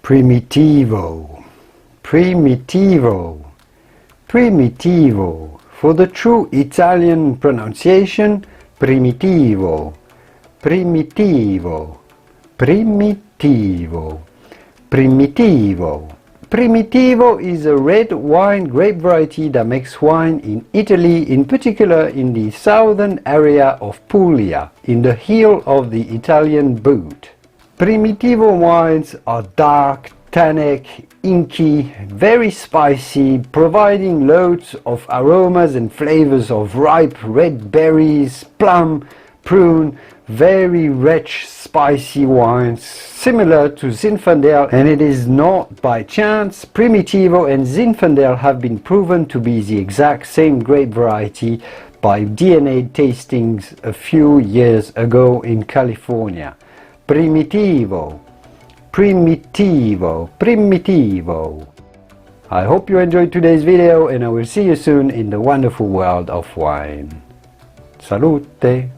Primitivo, primitivo, primitivo. For the true Italian pronunciation, primitivo, primitivo, primitivo, primitivo. Primitivo is a red wine grape variety that makes wine in Italy, in particular in the southern area of Puglia, in the heel of the Italian boot. Primitivo wines are dark, tannic, inky, very spicy, providing loads of aromas and flavors of ripe red berries, plum, prune, very rich spicy wines similar to Zinfandel, and it is not by chance. Primitivo and Zinfandel have been proven to be the exact same grape variety by DNA tastings a few years ago in California. Primitivo, primitivo, primitivo. I hope you enjoyed today's video, and I will see you soon in the wonderful world of wine. Salute!